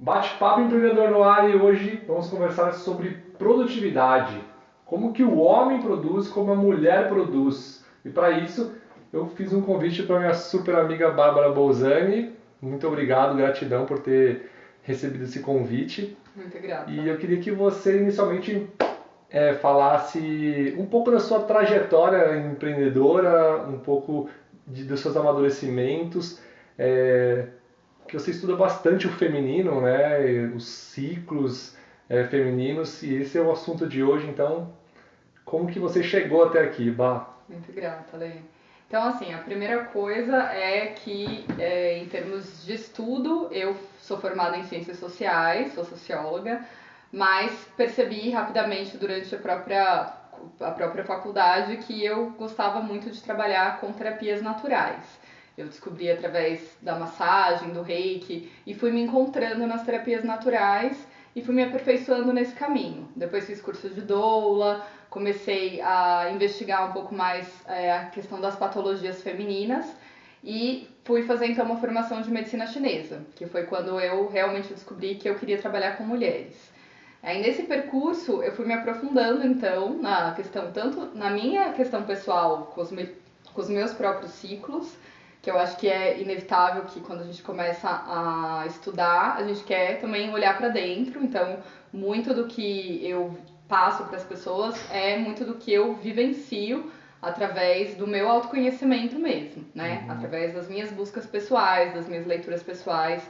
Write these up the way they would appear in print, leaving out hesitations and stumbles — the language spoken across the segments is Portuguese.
Bate-papo empreendedor no ar e hoje vamos conversar sobre produtividade. Como que o homem produz, como a mulher produz. E para isso eu fiz um convite para minha super amiga Bárbara Bolzani. Muito obrigado, gratidão por ter recebido esse convite. Muito grata. E eu queria que você inicialmente falasse um pouco da sua trajetória empreendedora, um pouco dos seus amadurecimentos. Que você estuda bastante o feminino, né? Os ciclos femininos, e esse é o assunto de hoje. Então, como que você chegou até aqui, Bá? Muito grata, Lê. Então, assim, a primeira coisa é que, em termos de estudo, eu sou formada em ciências sociais, sou socióloga, mas percebi rapidamente durante a própria faculdade que eu gostava muito de trabalhar com terapias naturais. Eu descobri através da massagem, do reiki, e fui me encontrando nas terapias naturais e fui me aperfeiçoando nesse caminho. Depois fiz cursos de doula, comecei a investigar um pouco mais a questão das patologias femininas e fui fazer então uma formação de medicina chinesa, que foi quando eu realmente descobri que eu queria trabalhar com mulheres. Aí nesse percurso eu fui me aprofundando então na questão, tanto na minha questão pessoal com os meus próprios ciclos, que eu acho que é inevitável que quando a gente começa a estudar, a gente quer também olhar para dentro, então muito do que eu passo para as pessoas é muito do que eu vivencio através do meu autoconhecimento mesmo, né? Através das minhas buscas pessoais, das minhas leituras pessoais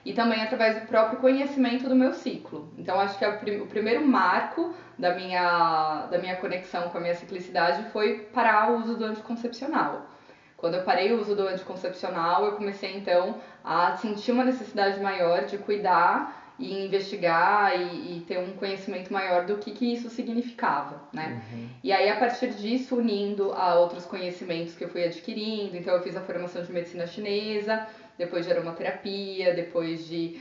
e também através do próprio conhecimento do meu ciclo. Então acho que o primeiro marco da minha conexão com a minha ciclicidade foi parar o uso do anticoncepcional. Quando eu parei o uso do anticoncepcional, eu comecei então a sentir uma necessidade maior de cuidar e investigar e ter um conhecimento maior do que isso significava, né? E aí, a partir disso, unindo a outros conhecimentos que eu fui adquirindo, então eu fiz a formação de medicina chinesa, depois de aromaterapia, depois de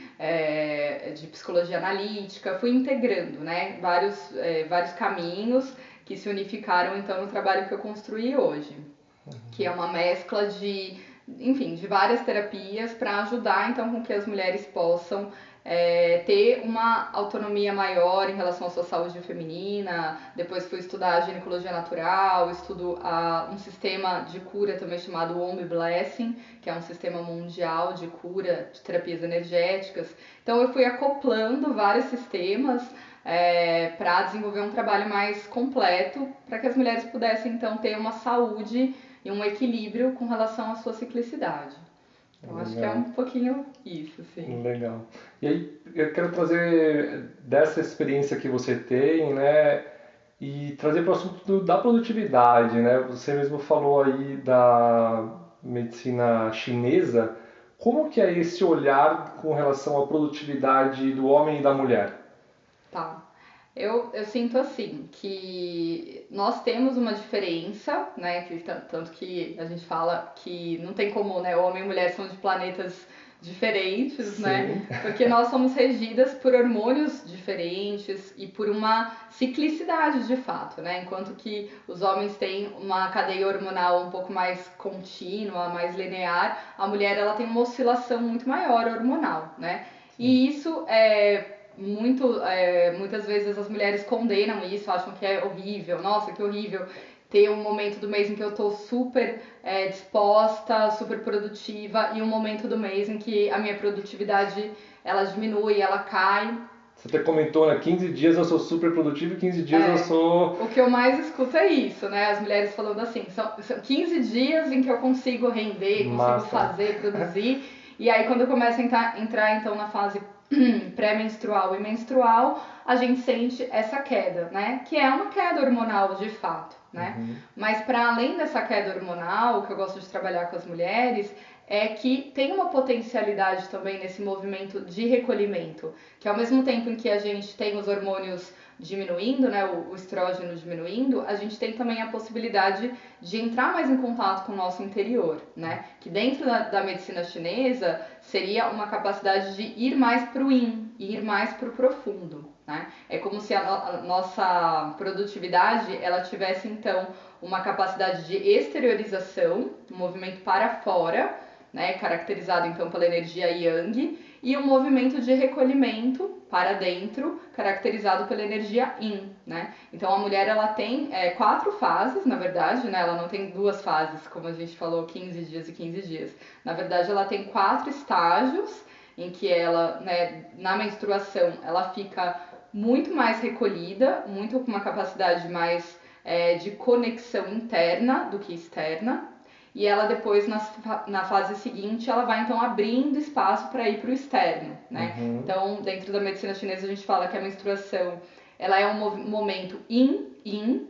psicologia analítica, fui integrando, né, vários caminhos que se unificaram então no trabalho que eu construí hoje, que é uma mescla enfim, de várias terapias para ajudar então com que as mulheres possam ter uma autonomia maior em relação à sua saúde feminina. Depois fui estudar ginecologia natural, estudo um sistema de cura também chamado Womb Blessing, que é um sistema mundial de cura de terapias energéticas. Então eu fui acoplando vários sistemas para desenvolver um trabalho mais completo, para que as mulheres pudessem então ter uma saúde e um equilíbrio com relação à sua ciclicidade. Então acho que é um pouquinho isso, sim. Legal. E aí eu quero trazer dessa experiência que você tem, né, e trazer para o assunto da produtividade, né? Você mesmo falou aí da medicina chinesa. Como que é esse olhar com relação à produtividade do homem e da mulher? Tá. Eu sinto assim, que nós temos uma diferença, né? Tanto que a gente fala que não tem como, né? Homem e mulher são de planetas diferentes, né? Sim. Porque nós somos regidas por hormônios diferentes e por uma ciclicidade de fato, né? Enquanto que os homens têm uma cadeia hormonal um pouco mais contínua, mais linear, a mulher ela tem uma oscilação muito maior hormonal, né? E isso muitas vezes as mulheres condenam isso, acham que é horrível, nossa, que horrível ter um momento do mês em que eu tô super disposta, super produtiva, e um momento do mês em que a minha produtividade ela diminui, ela cai. Você até comentou, né? 15 dias eu sou super produtivo e 15 dias eu sou... O que eu mais escuto é isso, né? As mulheres falando assim, são 15 dias em que eu consigo render, consigo fazer, produzir, e aí quando eu começo a entrar então na fase pré-menstrual e menstrual, a gente sente essa queda, né? Que é uma queda hormonal de fato, né? Mas para além dessa queda hormonal, o que eu gosto de trabalhar com as mulheres é que tem uma potencialidade também nesse movimento de recolhimento, que ao mesmo tempo em que a gente tem os hormônios diminuindo, né, o estrógeno diminuindo, a gente tem também a possibilidade de entrar mais em contato com o nosso interior, né? Que dentro da medicina chinesa seria uma capacidade de ir mais para o yin, ir mais para o profundo, né? É como se a nossa produtividade ela tivesse então uma capacidade de exteriorização, um movimento para fora, né, caracterizado então pela energia yang, e um movimento de recolhimento para dentro, caracterizado pela energia Yin, né? Então a mulher ela tem 4 fases, na verdade, né? Ela não tem 2 fases, como a gente falou, 15 dias e 15 dias. Na verdade, ela tem 4 estágios em que ela, né, na menstruação, ela fica muito mais recolhida, muito com uma capacidade mais de conexão interna do que externa. E ela depois, na fase seguinte, ela vai então abrindo espaço para ir para o externo, né? Uhum. Então, dentro da medicina chinesa, a gente fala que a menstruação ela é um momento yin.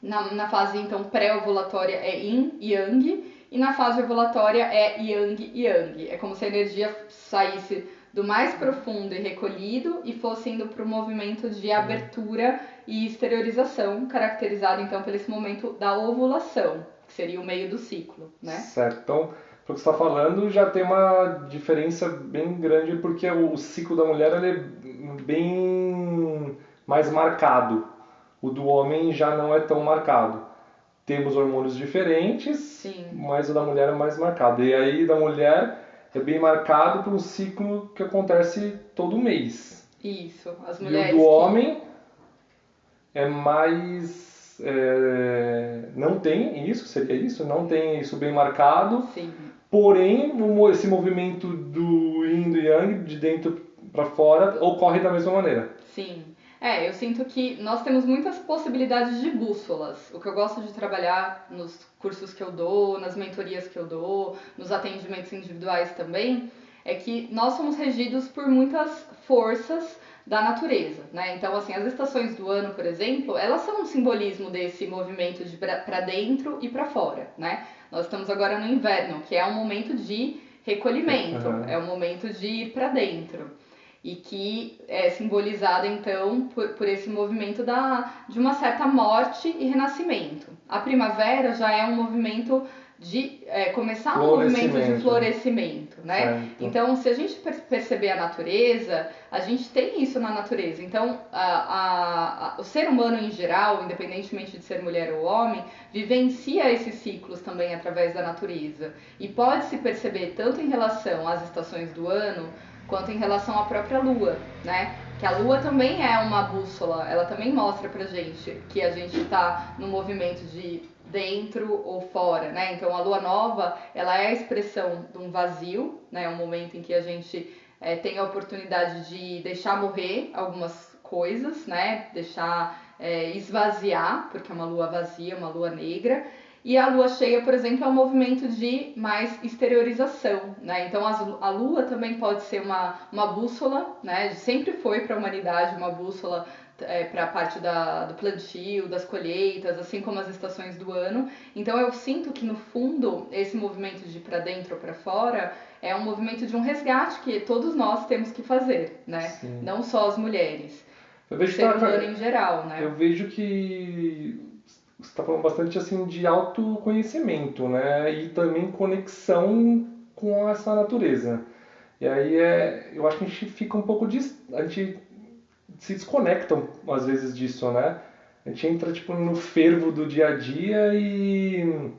Na fase, então, pré-ovulatória é yin e yang. E na fase ovulatória é yang e yang. É como se a energia saísse do mais profundo e recolhido e fosse indo para o movimento de abertura e exteriorização, caracterizado então por esse momento da ovulação, que seria o meio do ciclo, né? Certo. Então, pelo que você está falando, já tem uma diferença bem grande, porque o ciclo da mulher ele é bem mais marcado. O do homem já não é tão marcado. Temos hormônios diferentes, Sim. mas o da mulher é mais marcado. E aí, da mulher é bem marcado por um ciclo que acontece todo mês. Isso. As E mulheres o do homem é mais... não tem isso, seria isso? Não tem isso bem marcado. Sim. Porém, esse movimento do yin e do yang, de dentro para fora, ocorre da mesma maneira. Sim. Eu sinto que nós temos muitas possibilidades de bússolas. O que eu gosto de trabalhar nos cursos que eu dou, nas mentorias que eu dou, nos atendimentos individuais também, é que nós somos regidos por muitas forças da natureza, né? Então, assim, as estações do ano, por exemplo, elas são um simbolismo desse movimento de para dentro e para fora, né? Nós estamos agora no inverno, que é um momento de recolhimento, é um momento de ir para dentro. E que é simbolizada, então, por esse movimento de uma certa morte e renascimento. A primavera já é um movimento de começar um movimento de florescimento, né? Certo. Então, se a gente perceber a natureza, a gente tem isso na natureza. Então, o ser humano em geral, independentemente de ser mulher ou homem, vivencia esses ciclos também através da natureza. E pode se perceber tanto em relação às estações do ano, quanto em relação à própria lua, né? Que a lua também é uma bússola, ela também mostra pra gente que a gente tá no movimento de dentro ou fora, né? Então a lua nova, ela é a expressão de um vazio, né? Um momento em que a gente tem a oportunidade de deixar morrer algumas coisas, né? Deixar esvaziar, porque é uma lua vazia, uma lua negra. E a lua cheia, por exemplo, é um movimento de mais exteriorização, né? Então a lua também pode ser uma bússola, né? Sempre foi para a humanidade uma bússola para a parte do plantio, das colheitas, assim como as estações do ano. Então eu sinto que no fundo esse movimento de para dentro ou para fora é um movimento de um resgate que todos nós temos que fazer, né? Sim. Não só as mulheres. Eu vejo o ser humano em geral, né? Eu vejo que você está falando bastante assim de autoconhecimento, né? E também conexão com essa natureza. E aí eu acho que a gente fica um pouco a gente se desconecta às vezes disso, né? A gente entra tipo no fervo do dia a dia e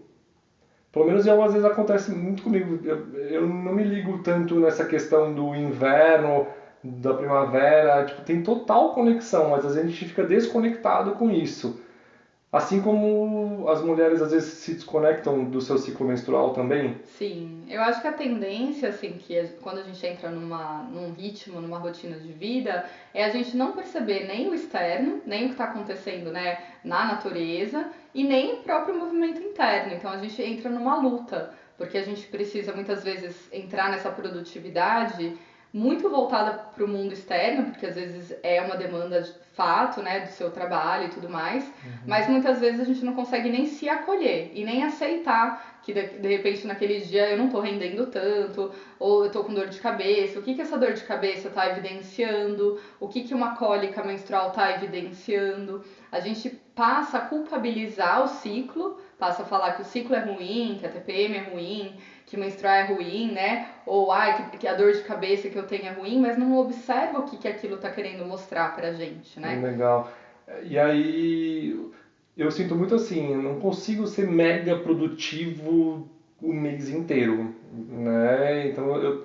pelo menos às vezes acontece muito comigo. Eu não me ligo tanto nessa questão do inverno, da primavera, tipo, tem total conexão, mas às vezes a gente fica desconectado com isso. Assim como as mulheres às vezes se desconectam do seu ciclo menstrual também. Sim, eu acho que a tendência, assim, quando a gente entra num ritmo, numa rotina de vida, é a gente não perceber nem o externo, nem o que está acontecendo, né, na natureza, e nem o próprio movimento interno. Então a gente entra numa luta, porque a gente precisa muitas vezes entrar nessa produtividade muito voltada para o mundo externo, porque às vezes é uma demanda de fato, né, do seu trabalho e tudo mais, mas muitas vezes a gente não consegue nem se acolher e nem aceitar que de repente naquele dia eu não tô rendendo tanto, ou eu tô com dor de cabeça, o que essa dor de cabeça tá evidenciando, o que uma cólica menstrual tá evidenciando. A gente passa a culpabilizar o ciclo, passa a falar que o ciclo é ruim, que a TPM é ruim, que menstruar é ruim, né? Ou que a dor de cabeça que eu tenho é ruim, mas não observa o que aquilo tá querendo mostrar pra gente, né? Legal. E aí eu sinto muito assim, eu não consigo ser mega produtivo o mês inteiro, né? Então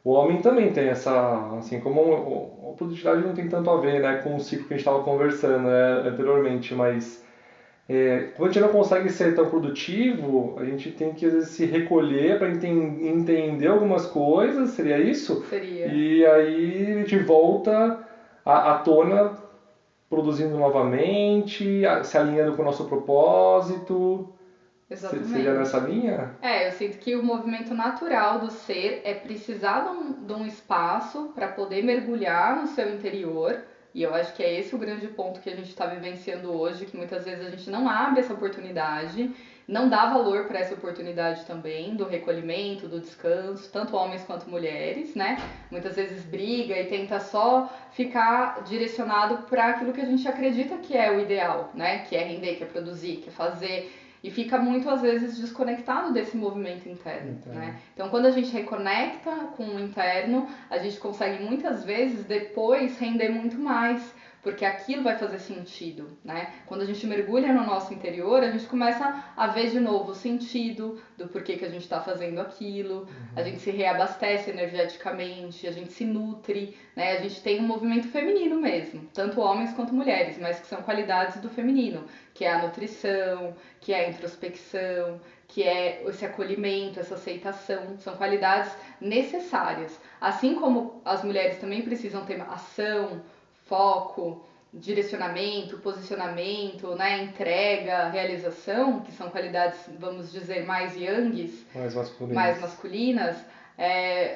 o homem também tem essa, assim, como a produtividade não tem tanto a ver, né, com o ciclo que a gente estava conversando, né, anteriormente, mas quando a gente não consegue ser tão produtivo, a gente tem que às vezes se recolher para entender algumas coisas, seria isso? Seria. E aí a gente volta à tona produzindo novamente, se alinhando com o nosso propósito. Exatamente. Seria nessa linha? Eu sinto que o movimento natural do ser é precisar de um espaço para poder mergulhar no seu interior. E eu acho que é esse o grande ponto que a gente está vivenciando hoje, que muitas vezes a gente não abre essa oportunidade, não dá valor para essa oportunidade também do recolhimento, do descanso, tanto homens quanto mulheres, né? Muitas vezes briga e tenta só ficar direcionado para aquilo que a gente acredita que é o ideal, né? Que é render, que é produzir, que é fazer. E fica muito, às vezes, desconectado desse movimento interno, né? Então, quando a gente reconecta com o interno, a gente consegue, muitas vezes, depois render muito mais, porque aquilo vai fazer sentido, né? Quando a gente mergulha no nosso interior, a gente começa a ver de novo o sentido do porquê que a gente está fazendo aquilo, a gente se reabastece energeticamente, a gente se nutre, né? A gente tem um movimento feminino mesmo, tanto homens quanto mulheres, mas que são qualidades do feminino, que é a nutrição, que é a introspecção, que é esse acolhimento, essa aceitação, são qualidades necessárias. Assim como as mulheres também precisam ter ação, foco, direcionamento, posicionamento, né, entrega, realização, que são qualidades, vamos dizer, mais yangues, mais masculinas,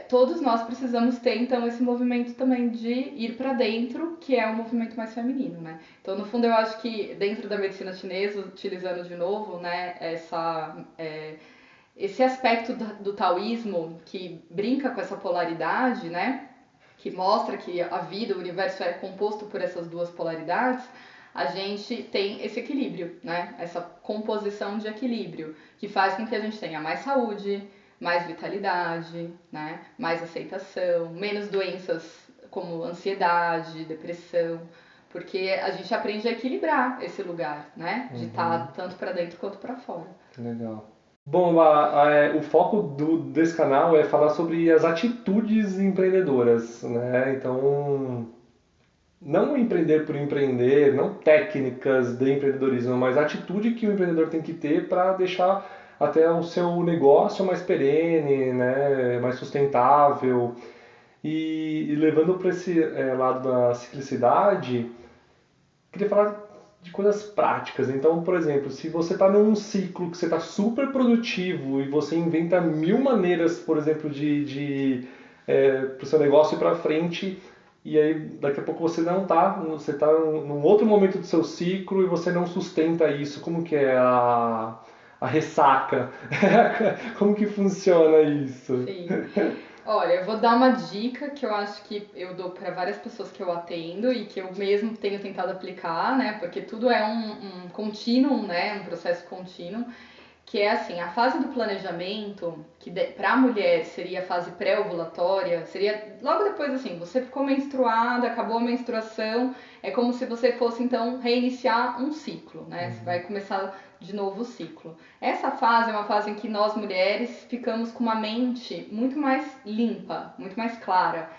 todos nós precisamos ter, então, esse movimento também de ir para dentro, que é um movimento mais feminino, né? Então, no fundo, eu acho que dentro da medicina chinesa, utilizando de novo, né, esse aspecto do taoísmo que brinca com essa polaridade, né, que mostra que a vida, o universo é composto por essas duas polaridades, a gente tem esse equilíbrio, né? Essa composição de equilíbrio, que faz com que a gente tenha mais saúde, mais vitalidade, né? Mais aceitação, menos doenças como ansiedade, depressão, porque a gente aprende a equilibrar esse lugar, né? De estar tanto para dentro quanto para fora. Legal. Bom, o foco desse canal é falar sobre as atitudes empreendedoras, né? Então, não empreender por empreender, não técnicas de empreendedorismo, mas a atitude que o empreendedor tem que ter para deixar até o seu negócio mais perene, né? Mais sustentável. E levando para esse lado da ciclicidade, queria falar de coisas práticas. Então, por exemplo, se você está num ciclo que você está super produtivo e você inventa mil maneiras, por exemplo, para o seu negócio ir para frente, e aí daqui a pouco você está num outro momento do seu ciclo e você não sustenta isso, como que é a ressaca? Como que funciona isso? Sim. Olha, eu vou dar uma dica que eu acho que eu dou para várias pessoas que eu atendo e que eu mesmo tenho tentado aplicar, né? Porque tudo é um contínuo, né? Um processo contínuo, que é assim, a fase do planejamento, que para a mulher seria a fase pré-ovulatória, seria logo depois assim, você ficou menstruada, acabou a menstruação, é como se você fosse então reiniciar um ciclo, né? Você vai começar de novo o ciclo. Essa fase é uma fase em que nós mulheres ficamos com uma mente muito mais limpa, muito mais clara.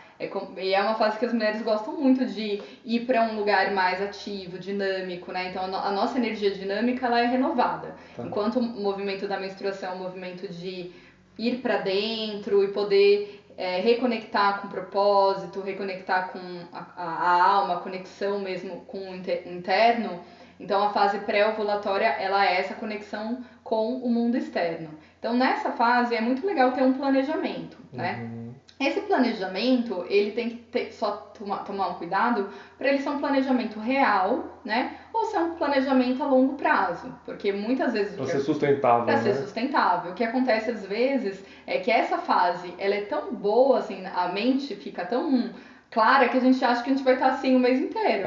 E é uma fase que as mulheres gostam muito de ir para um lugar mais ativo, dinâmico, né? Então a nossa energia dinâmica ela é renovada. Enquanto o movimento da menstruação é um movimento de ir para dentro e poder reconectar com o propósito, reconectar com a alma, a conexão mesmo com o interno. Então a fase pré-ovulatória ela é essa conexão com o mundo externo. Então nessa fase é muito legal ter um planejamento, né? Esse planejamento, ele tem que só tomar um cuidado para ele ser um planejamento real, né? Ou ser um planejamento a longo prazo. Porque muitas vezes... Para ser sustentável, Para ser sustentável. O que acontece às vezes é que essa fase, ela é tão boa, assim, a mente fica tão clara que a gente acha que a gente vai estar assim o mês inteiro.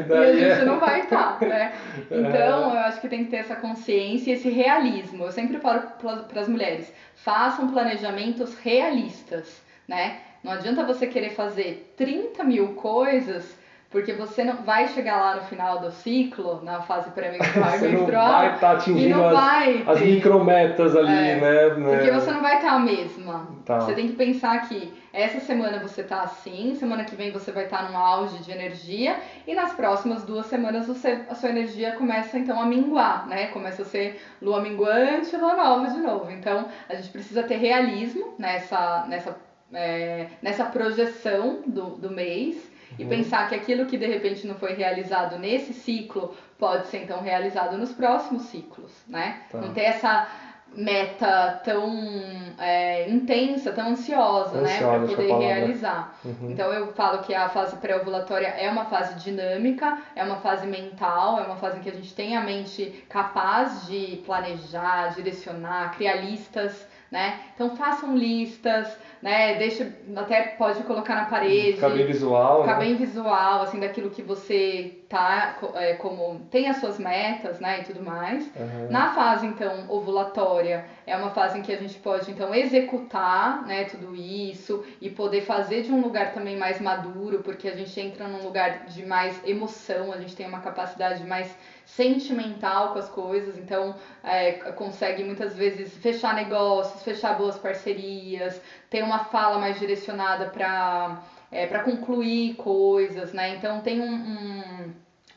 E a gente não vai estar, né? Então, eu acho que tem que ter essa consciência e esse realismo. Eu sempre falo para as mulheres, façam planejamentos realistas, né? Não adianta você querer fazer 30 mil coisas Porque você não vai chegar lá no final do ciclo, na fase pré-menstrual e Você não menstrual, vai estar e atingindo não vai as ter. micrometas ali, né? Porque você não vai estar a mesma. Tá. Você tem que pensar que essa semana você tá assim, semana que vem você vai estar num auge de energia, e nas próximas 2 semanas a sua energia começa então a minguar, né? Começa a ser lua minguante e lua nova de novo. Então a gente precisa ter realismo nessa projeção do mês. E pensar que aquilo que de repente não foi realizado nesse ciclo pode ser então realizado nos próximos ciclos, né? Tá. Não ter essa meta tão intensa, tão ansiosa, né, para poder realizar. Então eu falo que a fase pré-ovulatória é uma fase dinâmica, é uma fase mental, é uma fase em que a gente tem a mente capaz de planejar, direcionar, criar listas, né? Então façam listas, né? Até pode colocar na parede. Ficar bem visual. Ficar bem visual, assim, daquilo que você tá, como tem as suas metas, né, e tudo mais. Na fase, então, ovulatória, é uma fase em que a gente pode, então, executar, né, tudo isso e poder fazer de um lugar também mais maduro, porque a gente entra num lugar de mais emoção, a gente tem uma capacidade mais sentimental com as coisas, então consegue muitas vezes fechar negócios, fechar boas parcerias, ter uma fala mais direcionada para concluir coisas, né? Então tem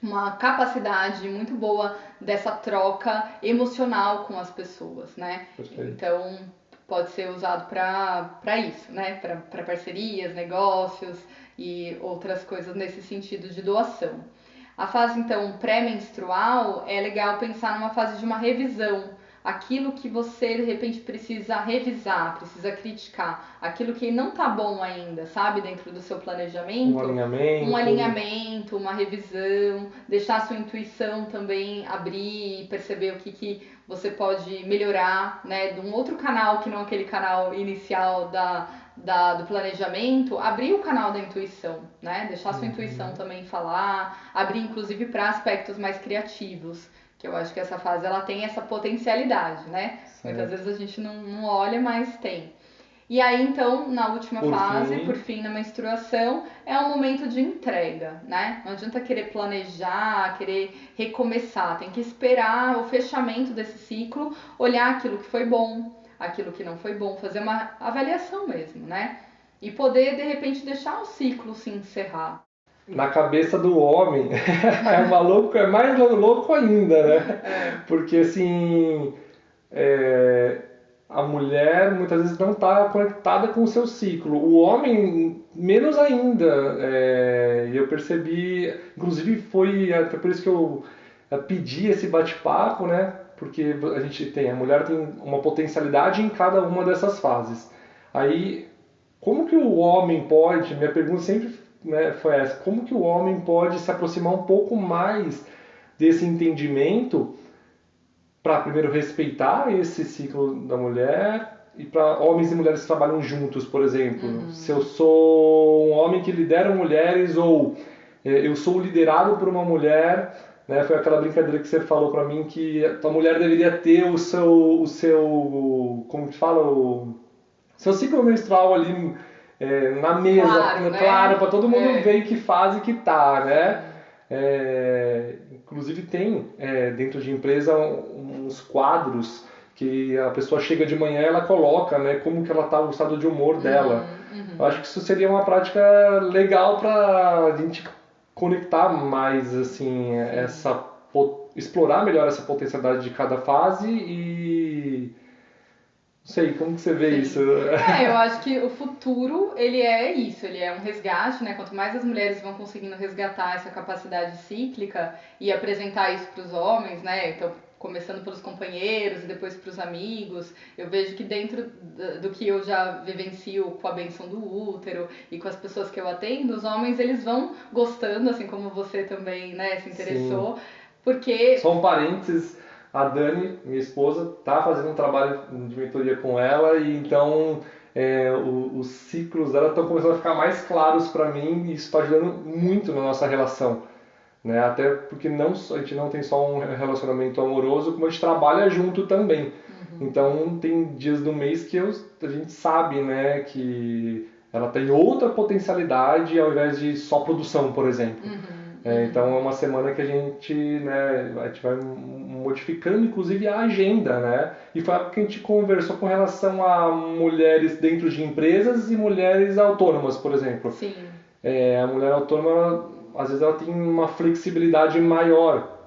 uma capacidade muito boa dessa troca emocional com as pessoas, né? Perfeito. Então pode ser usado para isso, né? Para parcerias, negócios e outras coisas nesse sentido de doação. A fase, então, pré-menstrual, é legal pensar numa fase de uma revisão. Aquilo que você, de repente, precisa revisar, precisa criticar. Aquilo que não tá bom ainda, sabe? Dentro do seu planejamento. Um alinhamento, uma revisão. Deixar a sua intuição também abrir e perceber o que você pode melhorar, né? De um outro canal que não aquele canal inicial do planejamento, abrir o canal da intuição, né? Deixar a sua intuição também falar, abrir inclusive para aspectos mais criativos, que eu acho que essa fase ela tem essa potencialidade, né? Certo. Muitas vezes a gente não olha, mas tem. E aí, então, na última fase, por fim, na menstruação, é um momento de entrega, né? Não adianta querer planejar, querer recomeçar, tem que esperar o fechamento desse ciclo, olhar aquilo que foi bom, aquilo que não foi bom, fazer uma avaliação mesmo, né? E poder, de repente, deixar o ciclo se encerrar. Na cabeça do homem é mais louco ainda, né? Porque assim, a mulher muitas vezes não está conectada com o seu ciclo. O homem, menos ainda. Eu percebi, inclusive foi até por isso que eu pedi esse bate-papo, né? Porque a mulher tem uma potencialidade em cada uma dessas fases. Aí, como que o homem pode, minha pergunta sempre, né, foi essa, como que o homem pode se aproximar um pouco mais desse entendimento para primeiro respeitar esse ciclo da mulher e para homens e mulheres que trabalham juntos, por exemplo. Se eu sou um homem que lidera mulheres ou eu sou liderado por uma mulher, né, foi aquela brincadeira que você falou para mim que a mulher deveria ter o seu como que fala, o seu ciclo menstrual ali na mesa, claro, para todo mundo ver que fase que tá, né? Inclusive tem dentro de empresa uns quadros que a pessoa chega de manhã e ela coloca, né, como que ela tá, o estado de humor dela. Eu acho que isso seria uma prática legal para a gente conectar mais, assim, explorar melhor essa potencialidade de cada fase e não sei, como que você vê isso? Eu acho que o futuro, ele é isso, ele é um resgate, né? Quanto mais as mulheres vão conseguindo resgatar essa capacidade cíclica e apresentar isso para os homens, né? Então, começando pelos companheiros e depois para os amigos, eu vejo que dentro do que eu já vivencio com a benção do útero e com as pessoas que eu atendo, os homens, eles vão gostando, assim como você também, né, se interessou, Sim. Porque... Só um parênteses, a Dani, minha esposa, tá fazendo um trabalho de mentoria com ela e então os ciclos dela estão começando a ficar mais claros para mim e isso está ajudando muito na nossa relação, né? Até porque a gente não tem só um relacionamento amoroso, como a gente trabalha junto também. Então tem dias do mês que a gente sabe, né, que ela tem outra potencialidade ao invés de só produção, por exemplo. Então é uma semana que a gente, né, a gente vai modificando inclusive a agenda, né? E foi algo que a gente conversou com relação a mulheres dentro de empresas e mulheres autônomas, por exemplo. Sim. A mulher autônoma, às vezes ela tem uma flexibilidade maior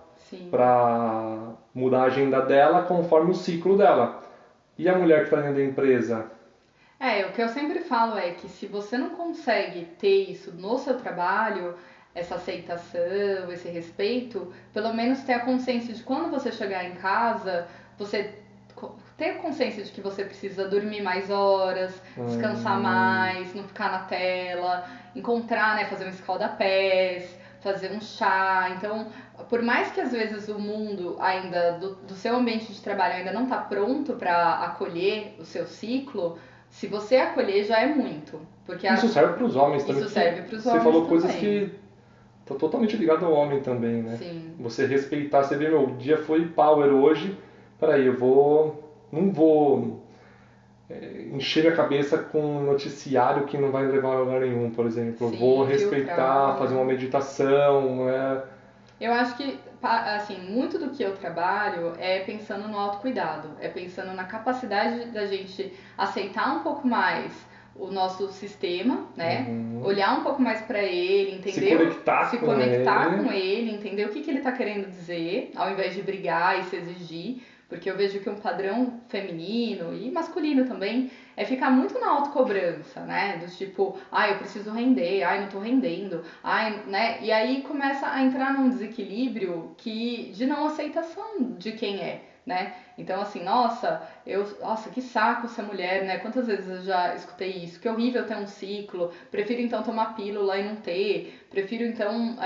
para mudar a agenda dela conforme o ciclo dela. E a mulher que está dentro da empresa? O que eu sempre falo é que se você não consegue ter isso no seu trabalho, essa aceitação, esse respeito, pelo menos ter a consciência de quando você chegar em casa, você ter consciência de que você precisa dormir mais horas, descansar mais, não ficar na tela, encontrar, né, fazer um escalda-pés, fazer um chá. Então, por mais que às vezes o mundo ainda, do seu ambiente de trabalho ainda não está pronto para acolher o seu ciclo, se você acolher já é muito. Porque isso serve para os homens também. Isso serve para os homens. Você falou coisas que estão totalmente ligadas ao homem também, né? Sim. Você respeitar, você vê, meu, o dia foi power hoje, peraí, não vou encher minha cabeça com um noticiário que não vai levar a lugar nenhum, por exemplo. Sim, eu vou respeitar, fazer uma meditação, Eu acho que, assim, muito do que eu trabalho é pensando no autocuidado, é pensando na capacidade da gente aceitar um pouco mais o nosso sistema, né? Olhar um pouco mais para ele, entender, se conectar com ele, entender o que ele está querendo dizer, ao invés de brigar e se exigir. Porque eu vejo que um padrão feminino e masculino também é ficar muito na autocobrança, né? Do tipo, eu preciso render, não tô rendendo, né? E aí começa a entrar num desequilíbrio de não aceitação de quem é, né? Então, assim, nossa, que saco essa mulher, né? Quantas vezes eu já escutei isso? Que horrível ter um ciclo, prefiro então tomar pílula e não ter, prefiro então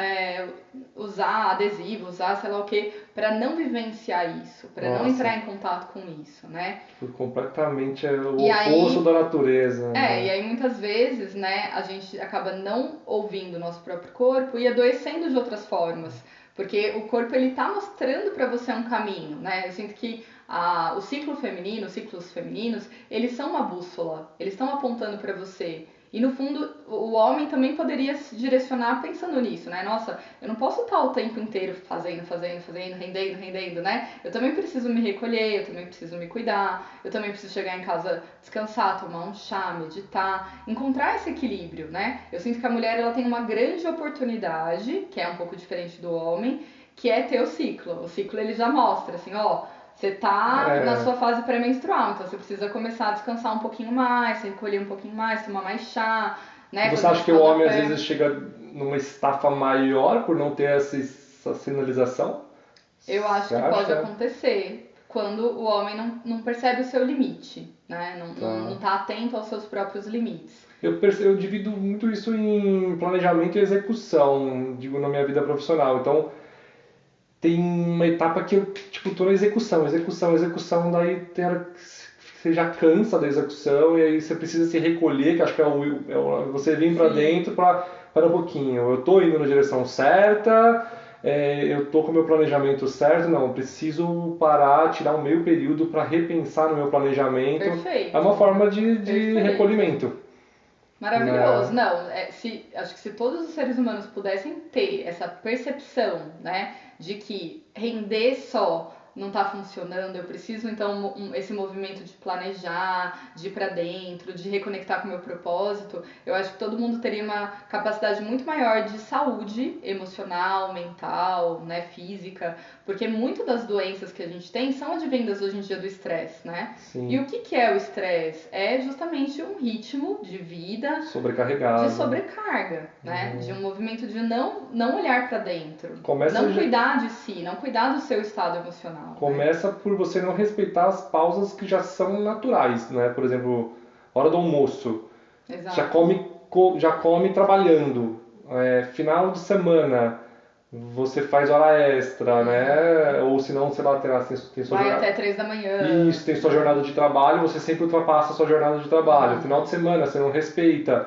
usar adesivo, usar sei lá o que, para não vivenciar isso, para não entrar em contato com isso, né? Completamente o oposto da natureza. E aí muitas vezes, né, a gente acaba não ouvindo o nosso próprio corpo e adoecendo de outras formas. Porque o corpo ele tá mostrando para você um caminho, né? Eu sinto que o ciclo feminino, os ciclos femininos, eles são uma bússola, eles estão apontando para você. E no fundo, o homem também poderia se direcionar pensando nisso, né? Nossa, eu não posso estar o tempo inteiro fazendo, rendendo, né? Eu também preciso me recolher, eu também preciso me cuidar, eu também preciso chegar em casa, descansar, tomar um chá, meditar, encontrar esse equilíbrio, né? Eu sinto que a mulher ela tem uma grande oportunidade, que é um pouco diferente do homem, que é ter o ciclo. O ciclo ele já mostra, assim, você tá na sua fase pré-menstrual, então você precisa começar a descansar um pouquinho mais, se recolher um pouquinho mais, tomar mais chá, né? Você acha que o homem às vezes chega numa estafa maior por não ter essa sinalização? Eu acho que pode acontecer quando o homem não percebe o seu limite, né? Não tá atento aos seus próprios limites. Eu divido muito isso em planejamento e execução, digo, na minha vida profissional. Então, tem uma etapa que eu, tô na execução, daí tem hora que você já cansa da execução e aí você precisa se recolher, que acho que você vir para dentro para um pouquinho. Eu tô indo na direção certa, eu tô com o meu planejamento certo, não, preciso parar, tirar um meio período para repensar no meu planejamento. Perfeito. É uma forma de recolhimento. Maravilhoso. Acho que se todos os seres humanos pudessem ter essa percepção, né, de que render só não está funcionando, eu preciso então esse movimento de planejar, de ir para dentro, de reconectar com o meu propósito, eu acho que todo mundo teria uma capacidade muito maior de saúde emocional, mental, né, física, porque muitas das doenças que a gente tem são advindas hoje em dia do estresse, né? Sim. E o que é o estresse? É justamente um ritmo de vida sobrecarregado, de sobrecarga, né? De um movimento de não olhar para dentro, cuidar de si, não cuidar do seu estado emocional. Começa por você não respeitar as pausas que já são naturais, né? Por exemplo, hora do almoço. Exato. Já come trabalhando. Final de semana, você faz hora extra, né? Ou se não, sei lá, tem sua jornada. Vai até 3 da manhã. Isso, tem sua jornada de trabalho, você sempre ultrapassa a sua jornada de trabalho. Final de semana, você não respeita.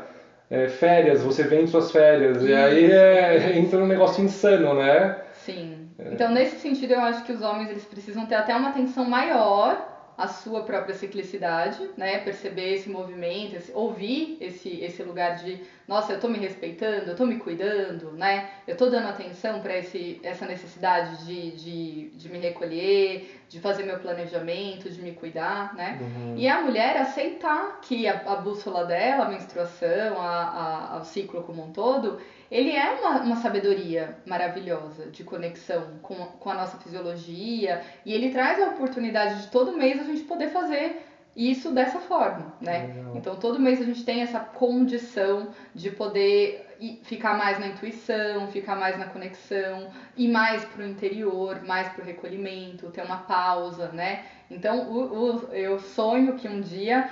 Férias, você vende suas férias. Isso, e aí entra um negócio insano, né? Sim. Então, nesse sentido, eu acho que os homens eles precisam ter até uma atenção maior a sua própria ciclicidade, né? Perceber esse movimento, ouvir esse lugar de, nossa, eu tô me respeitando, eu tô me cuidando, né? Eu tô dando atenção para essa necessidade de me recolher, de fazer meu planejamento, de me cuidar, né? E a mulher aceitar que a bússola dela, a menstruação, o ciclo como um todo, ele é uma sabedoria maravilhosa de conexão com a nossa fisiologia, e ele traz a oportunidade de todo mês a gente poder fazer isso dessa forma, né? Legal. Então todo mês a gente tem essa condição de poder ficar mais na intuição, ficar mais na conexão, ir mais pro interior, mais pro recolhimento, ter uma pausa, né? Então eu sonho que um dia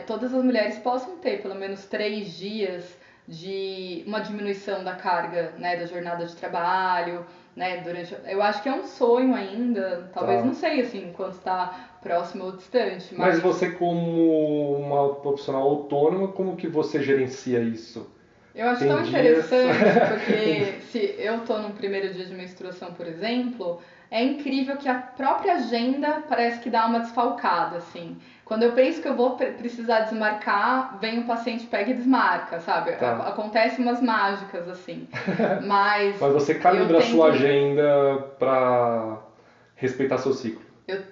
todas as mulheres possam ter pelo menos 3 dias de uma diminuição da carga, né, da jornada de trabalho, né, eu acho que é um sonho ainda, talvez, não sei, assim, quanto está próximo ou distante, mas você como uma profissional autônoma, como que você gerencia isso? Eu acho tão interessante, porque se eu tô no primeiro dia de menstruação, por exemplo, é incrível que a própria agenda parece que dá uma desfalcada, assim. Quando eu penso que eu vou precisar desmarcar, vem um paciente, pega e desmarca, sabe? Tá. Acontecem umas mágicas, assim. Mas você calibra a sua agenda para respeitar seu ciclo.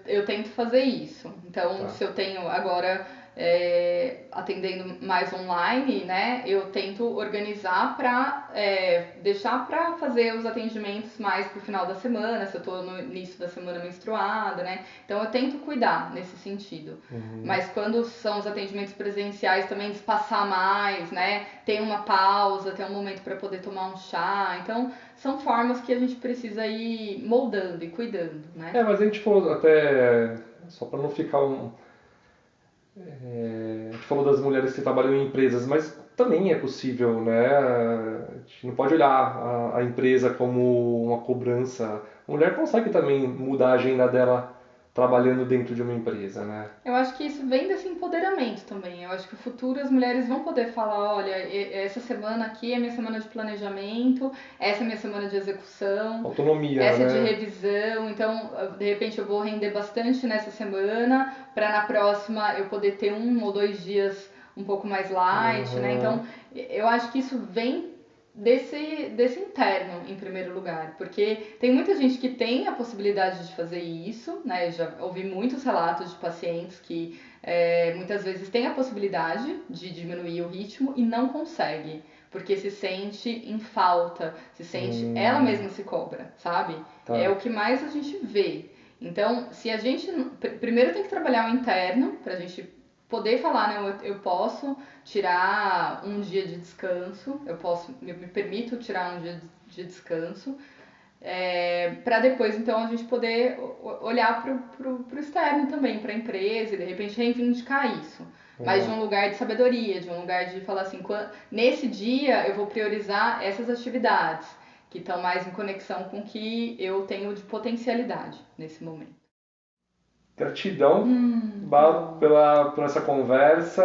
Eu tento fazer isso. Então, se eu tenho agora atendendo mais online, né, eu tento organizar para deixar para fazer os atendimentos mais pro final da semana, se eu estou no início da semana menstruada, né? Então, eu tento cuidar nesse sentido. Mas quando são os atendimentos presenciais, também espaçar mais, né? Ter uma pausa, ter um momento para poder tomar um chá. Então, são formas que a gente precisa ir moldando e cuidando, né? Mas a gente falou até, só para não ficar a gente falou das mulheres que trabalham em empresas, mas também é possível, né? A gente não pode olhar a empresa como uma cobrança. A mulher consegue também mudar a agenda dela trabalhando dentro de uma empresa, né? Eu acho que isso vem desse empoderamento também. Eu acho que no futuro as mulheres vão poder falar, olha, essa semana aqui é minha semana de planejamento, essa é minha semana de execução, Autonomia, essa né? de revisão. Então, de repente eu vou render bastante nessa semana, para na próxima eu poder ter 1 ou 2 dias um pouco mais light, né? Então, eu acho que isso vem desse interno, em primeiro lugar, porque tem muita gente que tem a possibilidade de fazer isso, né? Eu já ouvi muitos relatos de pacientes que muitas vezes têm a possibilidade de diminuir o ritmo e não consegue, porque se sente em falta, se sente, ela mesma se cobra, sabe? Tá. É o que mais a gente vê. Então, se a gente primeiro tem que trabalhar o interno pra gente poder falar, né, eu posso tirar um dia de descanso, me permito tirar um dia de descanso, para depois então a gente poder olhar pro externo também, para a empresa e de repente reivindicar isso. Mas de um lugar de sabedoria, de um lugar de falar assim, nesse dia eu vou priorizar essas atividades que estão mais em conexão com o que eu tenho de potencialidade nesse momento. Gratidão por essa conversa.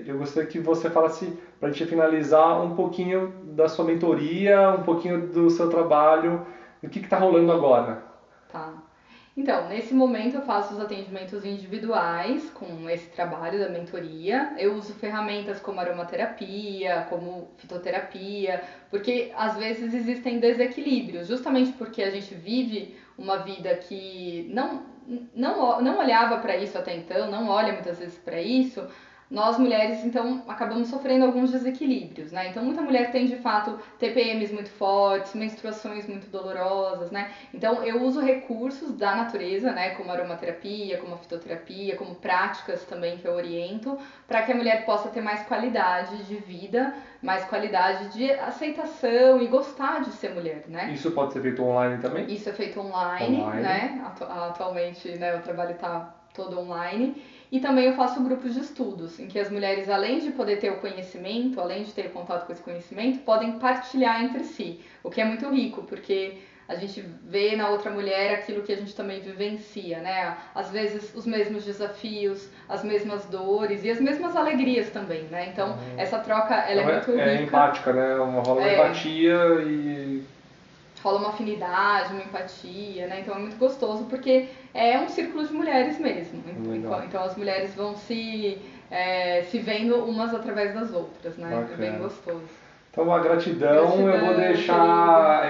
Eu gostaria que você falasse, para a gente finalizar, um pouquinho da sua mentoria, um pouquinho do seu trabalho, o que está rolando agora. Tá. Então, nesse momento eu faço os atendimentos individuais com esse trabalho da mentoria. Eu uso ferramentas como aromaterapia, como fitoterapia, porque às vezes existem desequilíbrios, justamente porque a gente vive uma vida que não olhava para isso até então, não olha muitas vezes para isso. Nós mulheres, então, acabamos sofrendo alguns desequilíbrios, né? Então, muita mulher tem, de fato, TPMs muito fortes, menstruações muito dolorosas, né? Então, eu uso recursos da natureza, né? Como aromaterapia, como a fitoterapia, como práticas também que eu oriento, para que a mulher possa ter mais qualidade de vida, mais qualidade de aceitação e gostar de ser mulher, né? Isso pode ser feito online também? Isso é feito online. Né? Atualmente, né, o trabalho está todo online. E também eu faço grupos de estudos, em que as mulheres, além de poder ter o conhecimento, além de ter contato com esse conhecimento, podem partilhar entre si, o que é muito rico, porque a gente vê na outra mulher aquilo que a gente também vivencia, né? Às vezes os mesmos desafios, as mesmas dores e as mesmas alegrias também, né? Então essa troca ela é muito rica. É empática, né? Rola uma empatia e rola uma afinidade, uma empatia, né? Então é muito gostoso porque é um círculo de mulheres mesmo. Legal. Então as mulheres vão se vendo umas através das outras, né? É bem Bacana. gostoso. Então, a gratidão, eu vou Gratidão, deixar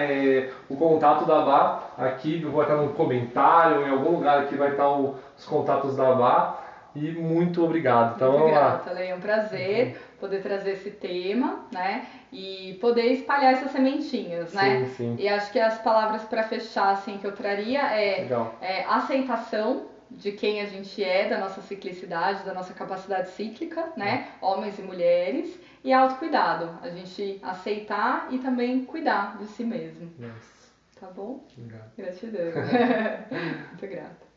o contato da Vá aqui, vai estar no comentário, em algum lugar aqui vai estar os contatos da Vá. E muito obrigado. Então, Muito vamos lá. grata, Lei. É um prazer poder trazer esse tema, né? E poder espalhar essas sementinhas, né? Sim, sim. E acho que as palavras para fechar, assim, que eu traria Legal. é aceitação de quem a gente é, da nossa ciclicidade, da nossa capacidade cíclica, né? Homens e mulheres. E autocuidado. A gente aceitar e também cuidar de si mesmo. Nossa. Tá bom? Obrigado. Gratidão. Muito grata.